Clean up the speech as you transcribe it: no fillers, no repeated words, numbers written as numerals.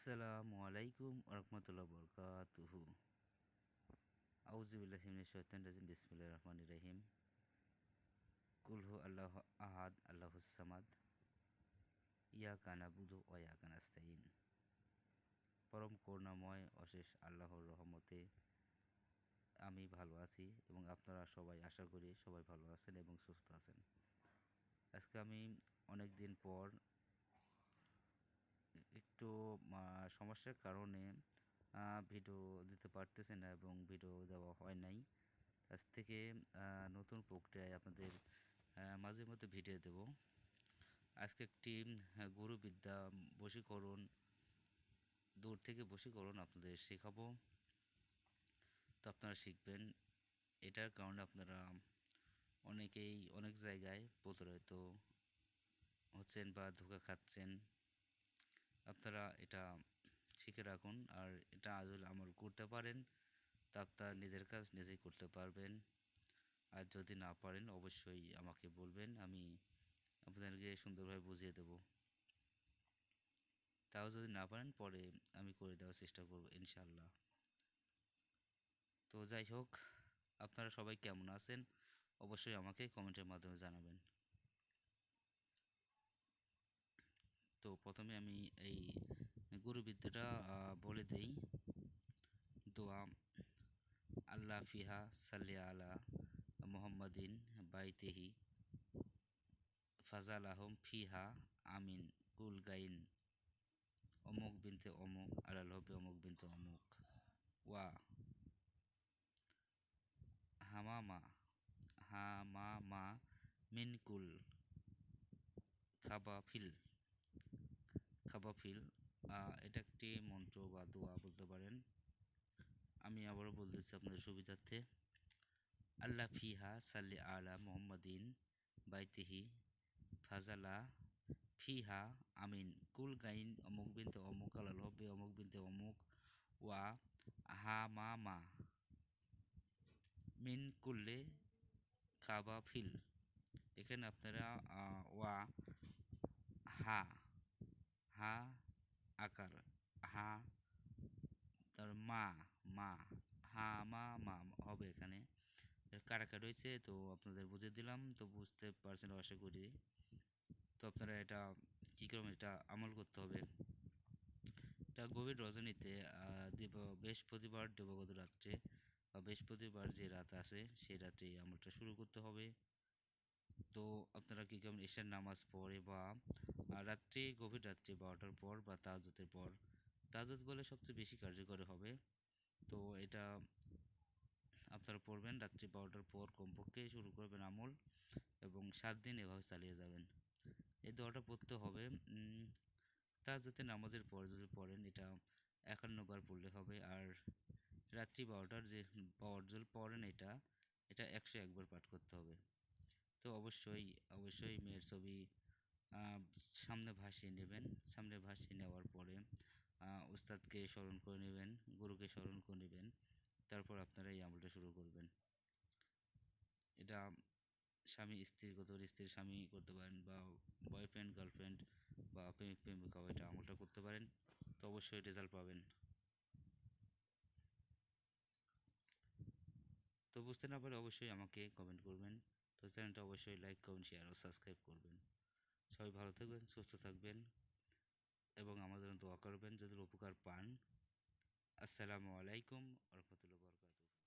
আসসালামু আলাইকুম ওরহমতুল্লাহ বরকাতুহু। আউযুবিল্লাহি মিনাশ শাইতানির রাজিম। বিসমিল্লাহির রহমানির রহিম। কুল হু আল্লাহু আহাদ আল্লাহুস সামাদ ইয়াকা নাবুদু ওয়া ইয়াকা নাস্তাইন। পরম করুণাময় অশেষ আল্লাহর রহমতে আমি ভালো আছি এবং আপনারা সবাই আশা করি সবাই ভালো আছেন এবং সুস্থ আছেন। আজকে আমি অনেক দিন পর একটু সমস্যার কারণে ভিডিও দিতে পারতেছি না এবং ভিডিও দেওয়া হয় নাই। আজ থেকে নতুন প্রক্রিয়ায় আপনাদের মাঝে মধ্যে ভিডিও দেব। আজকে একটি গুরুবিদ্যা বশীকরণ, দূর থেকে বশীকরণ আপনাদের শেখাবো। তো আপনারা শিখবেন। এটার কারণে আপনারা অনেকেই অনেক জায়গায় প্রতারিত হচ্ছেন বা ধোঁকা খাচ্ছেন। আপনারা এটা শিখে রাখুন। আর এটা যদি আমল করতে পারেন তা আপনার নিজের কাজ নিজেই করতে পারবেন। আর যদি না পারেন অবশ্যই আমাকে বলবেন, আমি আপনাদেরকে সুন্দরভাবে বুঝিয়ে দেব। তাও যদি না পারেন পরে আমি করে দেওয়ার চেষ্টা করব ইনশাআল্লাহ। তো যাই হোক, আপনারা সবাই কেমন আছেন অবশ্যই আমাকে কমেন্টের মাধ্যমে জানাবেন। তো প্রথমে আমি এই গুরুবিদ্যাটা বলে দেই। দোয়া আল্লাহ ফিহা সাল্লি আলা মুহাম্মাদিন বাইতিহি ফাজালাহুম ফিহা আমিন কুল গাইন অমুক বিনতে অমুক আলাল হবে অমুক বিনতে অমুক ওয়া হামামা হামামা মিনকুল খাবাফিল খাবাফিল। এটা একটি মন্ত্র বা দোয়া বলতে পারেন। আমি আবারও বলতেছি আপনাদের সুবিধার্থে। আল্লাহ ফিহা সাল্লি আলা মুহাম্মাদিন বাইতিহি ফাজালা ফিহা আমিন কুল গাইন অমুক বিনতে অমুক আলাল হবে অমুক বিনতে অমুক ওয়া হামামা মিন কুল্লে খাবাফিল। এখানে আপনারা ওয়া হা হা আকার হা, তার মা মা হা মা মা হবে। এখানে কারাকার রয়েছে, তো আপনাদের বুঝিয়ে দিলাম। তো বুঝতে পারছেন আশা করি। তো আপনারা এটা কী করবেন, এটা আমল করতে হবে। এটা গভীর রজনীতে বৃহস্পতিবার দিবাগত রাত্রে বা বৃহস্পতিবার যে রাত আছে সেই রাতে আমলটা শুরু করতে হবে। তো আপনারা কী করবেন, এশার নামাজ পড়ে বা রাত্রে গভীর রাত্রে 12টার পর বা তাহাজ্জুদের পর, তাহাজ্জুদ বলে সবচেয়ে বেশি কার্যকরী হবে। তো এটা আপনারা পড়বেন রাত্রি 12টার পর কমপক্ষে শুরু করবেন আমল এবং 7 দিন এভাবে চালিয়ে যাবেন। এই দোয়াটা পড়তে হবে। তাহাজ্জুদের নামাজের পর যদি পড়েন এটা 51 বার পড়লে হবে। আর রাত্রি 12টার যে যদি পড়েন এটা 101 বার পাঠ করতে হবে। তো অবশ্যই মেয়ের ছবি সামনে ভাসিয়ে নেবেন। সামনে ভাসিয়ে নেওয়ার পরে উস্তাদকে স্মরণ করে নেবেন, গুরুকে স্মরণ করে নেবেন। তারপর আপনারা এই আমলটা শুরু করবেন। এটা স্বামী স্ত্রীর স্ত্রীর স্বামী করতে পারেন বা বয়ফ্রেন্ড গার্লফ্রেন্ড বা প্রেমিক প্রেমিকাও এটা আমলটা করতে পারেন। তো অবশ্যই রেজাল্ট পাবেন। তো বুঝতে না পারলে অবশ্যই আমাকে কমেন্ট করবেন। তো চ্যানেলটা অবশ্যই লাইক কমেন্ট শেয়ার ও সাবস্ক্রাইব করবেন। সবাই ভালো থাকবেন, সুস্থ থাকবেন এবং আমাদের জন্য দোয়া করবেন যদি উপকার পান। আসসালামু আলাইকুম ওয়া রাহমাতুল্লাহি ওয়া বারাকাতুহু।